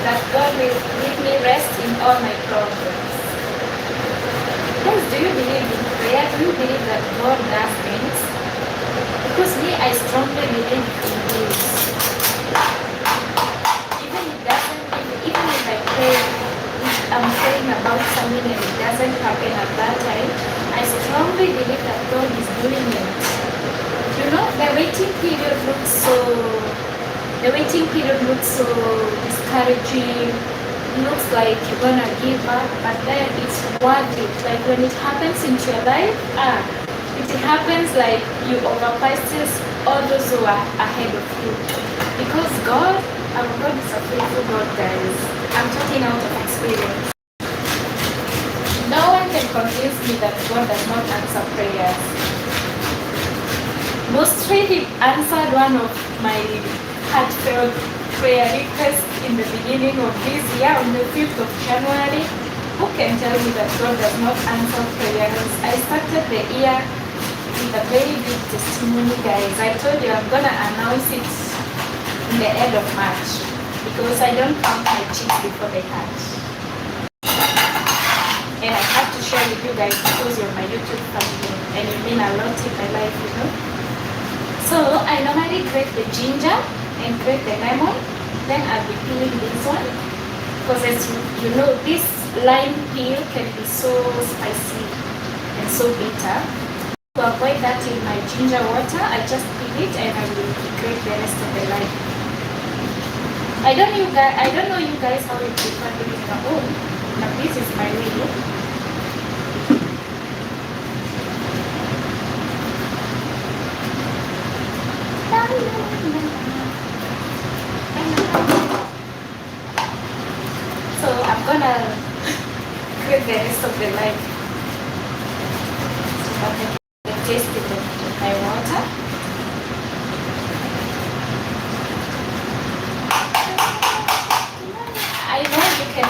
That God will give me rest in all my problems. Guys, do you believe in prayer? Do you believe that God does things? Because me, I strongly believe in this. Even if I pray, if I'm praying about something and it doesn't happen at that time, I strongly believe that God is doing it. You know, the waiting period looks so discouraging. It looks like you're gonna give up, but then it's worth it. Like when it happens into your life, it happens like you overpasses all those who are ahead of you. Because God, our God is a faithful God, guys. I'm talking out of experience. No one can convince me that God does not answer prayers. Mostly He answered one of my heartfelt prayer requests in the beginning of this year, on the 5th of January. Who can tell me that God does not answer prayers? I started the year with a very big testimony, guys. I told you I'm gonna announce it in the end of March because I don't count my chicks before they hatch. And I have to share with you guys because you're my YouTube family and you mean a lot in my life, you know. So I normally grate the ginger and grate the lemon. Then I'll be peeling this one because as you know, this lime peel can be so spicy and so bitter. To avoid that in my ginger water, I just peel it and I will grate the rest of the lime. I don't know you guys how you prefer doing your own, but this is my way. So I'm gonna grate the rest of the lime. So I'm gonna get the taste of my water. I know you can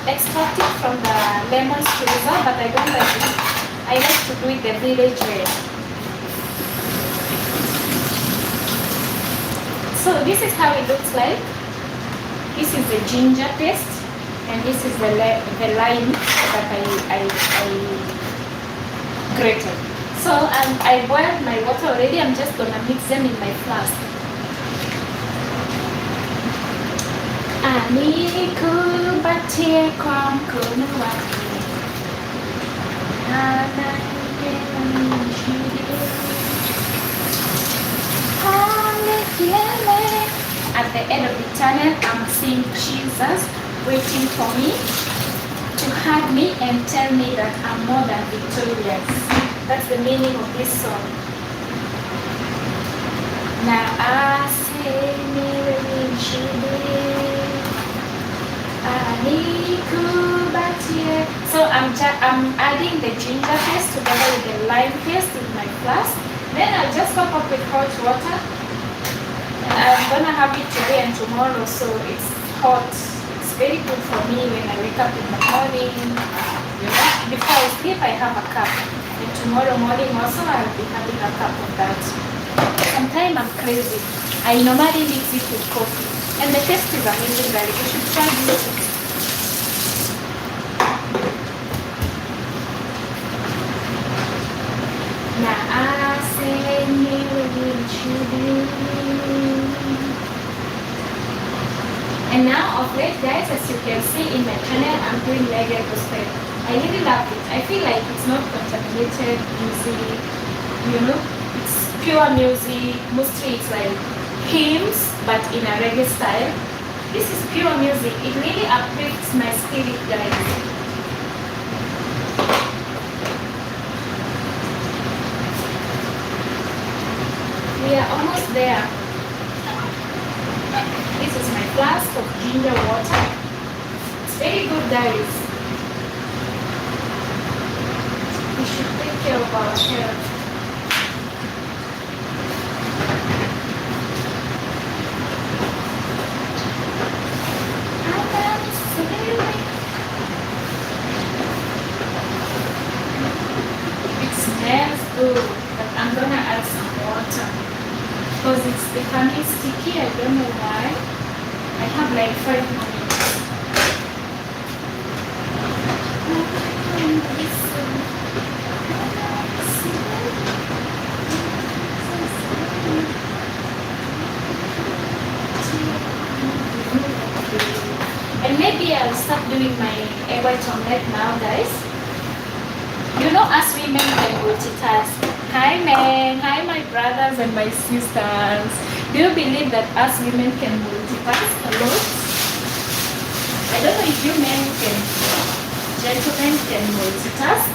extract it from the lemon squeezer, but I don't like it. I like to do it the village way. So this is how it looks like. This is the ginger paste, and this is the lime that I grated. So I boiled my water already. I'm just gonna mix them in my flask. At the end of the tunnel, I'm seeing Jesus waiting for me to hug me and tell me that I'm more than victorious. That's the meaning of this song. Na asemi shide anikubatie. So I'm adding the ginger paste together with the lime paste in my flask. Then I'll just top up with hot water. I'm gonna have it today and tomorrow, so it's hot. It's very good for me when I wake up in the morning. Before I sleep, I have a cup. And tomorrow morning also, I'll be having a cup of that. Sometimes I'm crazy. I normally mix it with coffee. And the taste is amazing, guys. You should try this. And now of late, guys, as you can see in my channel, I'm doing reggae gospel. I really love it. I feel like it's not contaminated music, it's pure music. Mostly it's like hymns, but in a reggae style. This is pure music. It really uplifts my spirit, guys. We are almost there. This is my flask of ginger water. It's very good, guys. We should take care of our health. It smells good, but I'm gonna add some water. Because it's becoming sticky, I don't know why. I have like 5 minutes. And maybe I'll start doing my egg white omelette now, guys. Us women can multitask. Hi men, hi my brothers and my sisters. Do you believe that us women can multitask a lot? I don't know if you men can, gentlemen can multitask.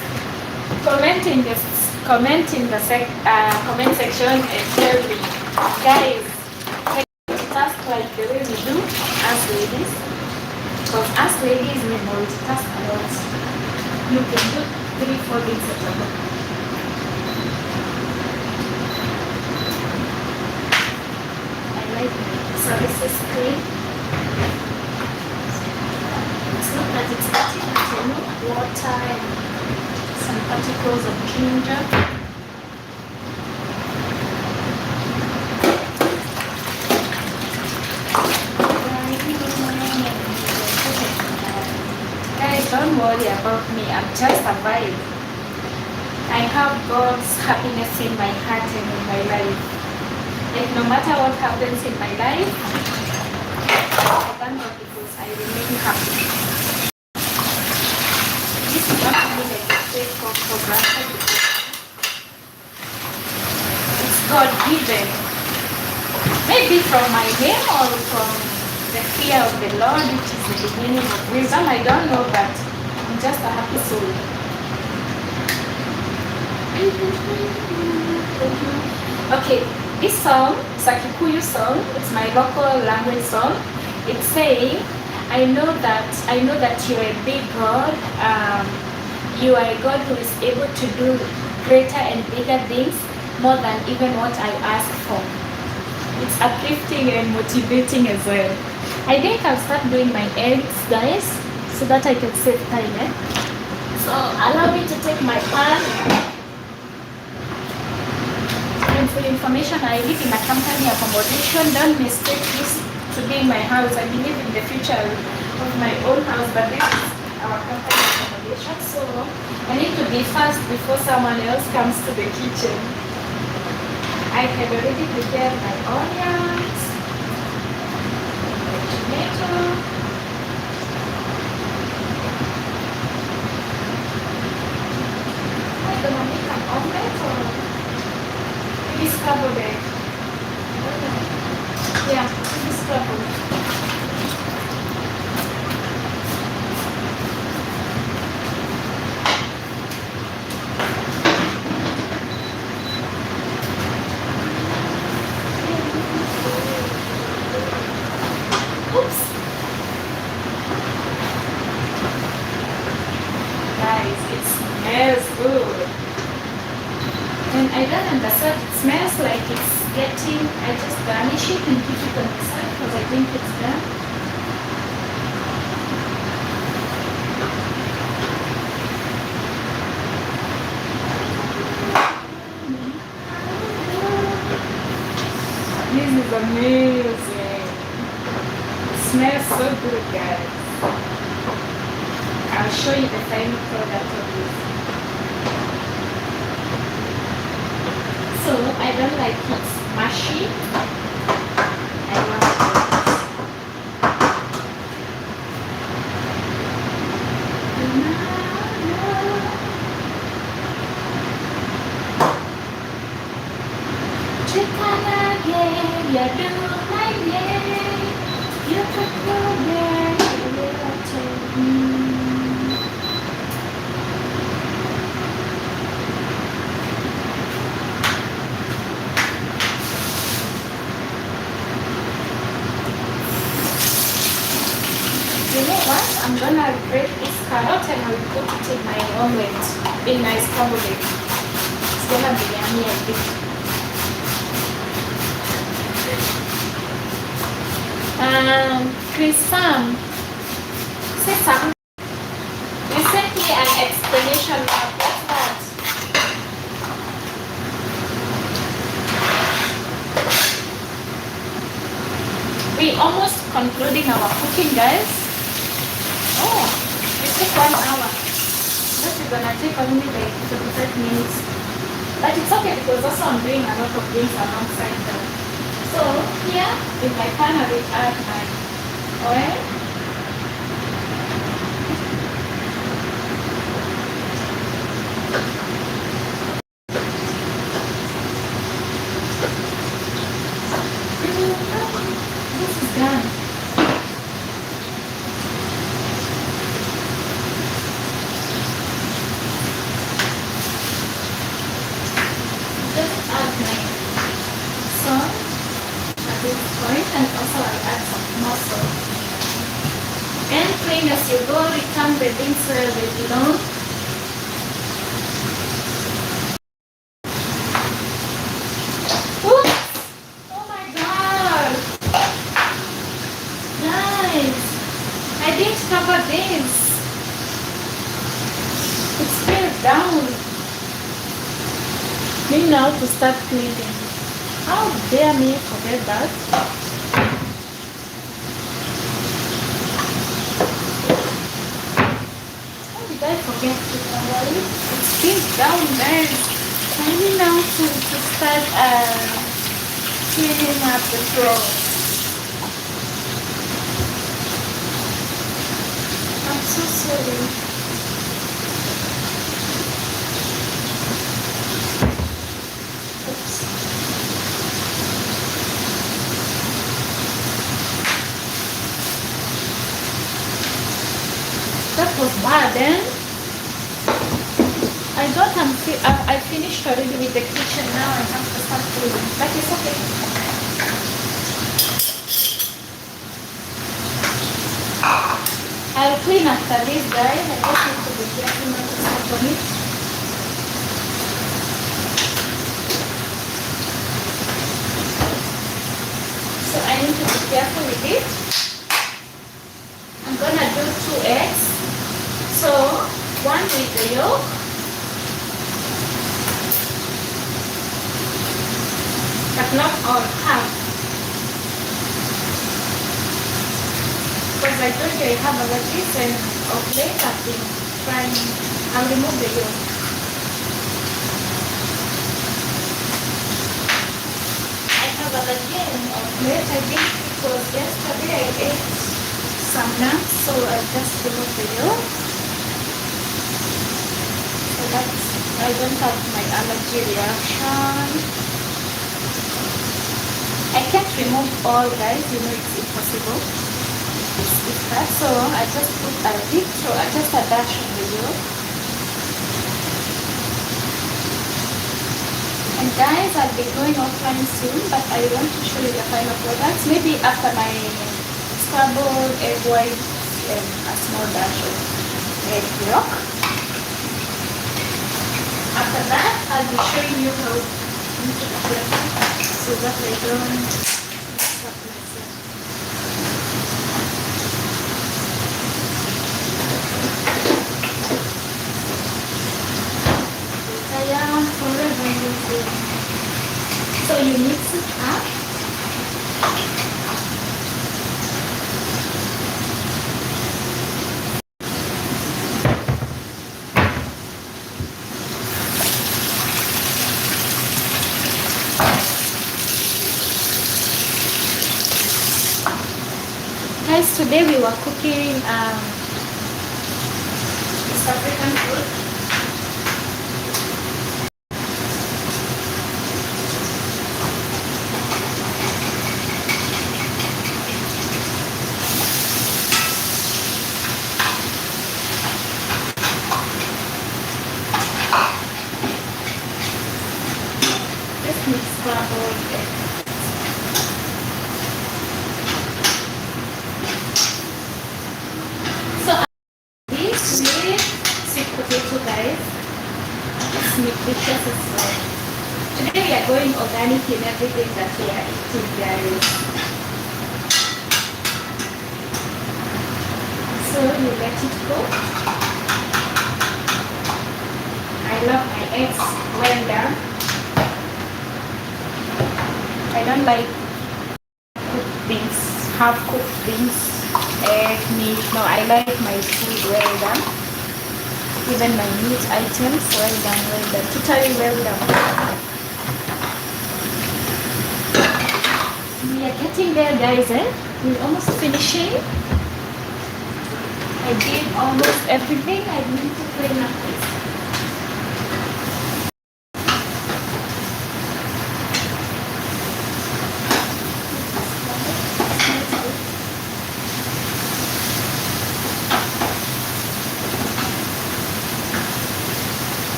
Comment in the comment section and tell me, guys, can you multitask like the way we do as ladies? Because as ladies we multitask a lot. You can do 3-4 things at a time. Services cream. It's not that it's dirty, but water and some particles of ginger. Guys, don't worry about me. I'm just a vibe. I have God's happiness in my heart and in my life. Like no matter what happens in my life, I thank God because I remain happy. This is not something that you take for granted. It's God given. Maybe from my name or from the fear of the Lord, which is the beginning of wisdom. I don't know, but I'm just a happy soul. Okay. This song, it's a Kikuyu song, it's my local language song. It's saying, I know that you are a big God. You are a God who is able to do greater and bigger things, more than even what I ask for. It's uplifting and motivating as well. I think I'll start doing my eggs, guys, so that I can save time. So allow me to take my pan. For information, I live in a company accommodation. Don't mistake this to be my house. I believe in the future of my own house, but this is our company accommodation. So I need to be fast before someone else comes to the kitchen. I have already prepared my onions, the tomato, I'm gonna make an omelette or scrambled egg. Yeah, scrambled. smells good. And I don't understand, it smells like it's getting, I just garnish it and keep it on the side because I think it's done. This is amazing. It smells so good, guys. I'll show you the final product of this. So I don't like it mushy. I love it. Chicken again, you do my name. You could go there, you will take me. You know what? I'm gonna break this carrot and I'll put it in my omelette, in my scrambled. It's gonna be yummy and big. Cuisine, say something. You sent me an explanation of what's that? We almost concluding our cooking, guys. Oh, it took 1 hour. This is gonna take only like 25 minutes. But it's okay because also I'm doing a lot of things alongside them. So here in my pan I will add my oil. This is done. Just add my salt at this point and also I'll add some more salt. And clean as you go, return the things where they belong. Oops! Oh my god! Guys, I didn't cover this. It spilled down. Me now to start cleaning. How dare me forget that? How did I forget to cover it? It spilled down there. I need now to start cleaning up the floor. I'm so sorry. Oops. That was bad, eh? I thought I finished already with the kitchen. Now I have to start cleaning, but it's okay. I'll clean after this, guys. I just need to be careful not to step on it. So I need to be careful with it. I'm gonna do 2 eggs. So 1 with the yolk. But not all, half. Because I told you I have allergies and of late I've been trying, I'll remove the yolk. I have allergies and of late, I think it was yesterday I ate some nuts, so I just removed the yolk. So that's, I don't have my allergy reaction. I can't remove all, guys, you know it's impossible. It's that, so I just put a little, just a dash of the yolk. And guys, I'll be going offline soon, but I want to show you the final products. Maybe after my scrambled egg white and a small dash of egg yolk. After that, I'll be showing you how to make it so that I don't mess up myself. I am forever using. So you mix it up. Guys, today we were cooking East African food. Let's mix scrambled egg. Guys, it's nutritious as well. Today we are going organic in everything that we are eating, guys. So you let it cook. I love my eggs well done. I don't like cooked things, half cooked things, egg, meat. No, I like my food well done. Even my meat items, well done, totally well done. We are getting there, guys, We're almost finishing. I did almost everything. I need to clean up this.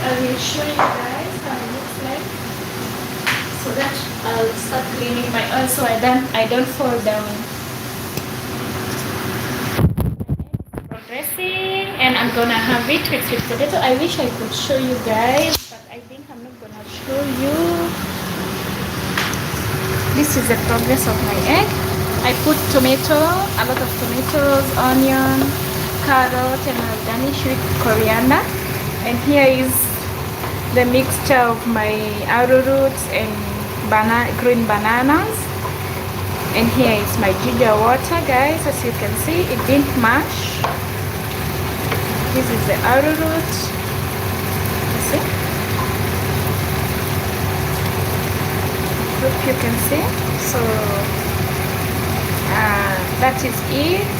I will show you guys how it looks like, so that I'll start cleaning my oil so I don't fall down. Progressing, and I'm gonna have it with sweet potato. I wish I could show you guys, but I think I'm not gonna show you. This is the progress of my egg. I put tomato, a lot of tomatoes, onion, carrot, and I'll garnish with coriander. And here is the mixture of my arrowroot and green bananas. And here is my ginger water, guys. As you can see, it didn't mash. This is the arrowroot. You see? Hope you can see. So that is it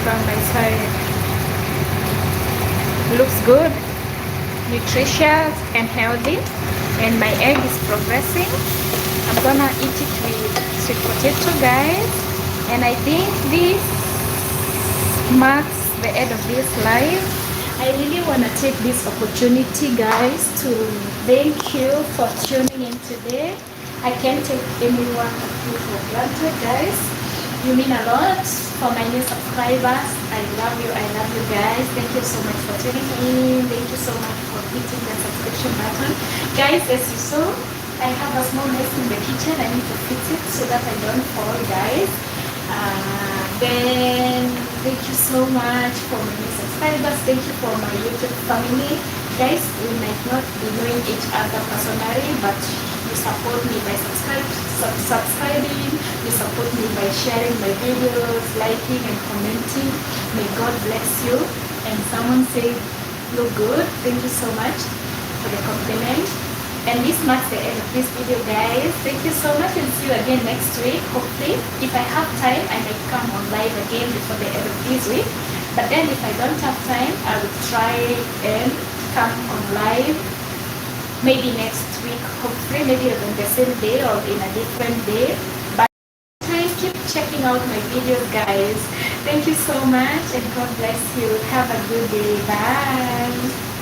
from my side. Looks good, nutritious and healthy, and my egg is progressing. I'm gonna eat it with sweet potato, guys, and I think this marks the end of this live. I really want to take this opportunity, guys, to thank you for tuning in today. I can't take anyone of you for granted, guys. You mean a lot. For my new subscribers, I love you guys. Thank you so much for tuning in. Thank you so much for hitting the subscription button, guys. As you saw, I have a small mess in the kitchen. I need to fix it so that I don't fall, guys. Then thank you so much for my new subscribers. Thank you for my YouTube family, guys. We might not be knowing each other personally, but you support me by subscribing, you support me by sharing my videos, liking and commenting. May God bless you. And someone said, look good. Thank you so much for the compliment. And this marks the end of this video, guys. Thank you so much, and see you again next week. Hopefully, if I have time, I might come on live again before the end of this week. But then if I don't have time, I will try and come on live maybe next week, hopefully, maybe on the same day or in a different day. But please keep checking out my videos, guys. Thank you so much, and God bless you. Have a good day. Bye.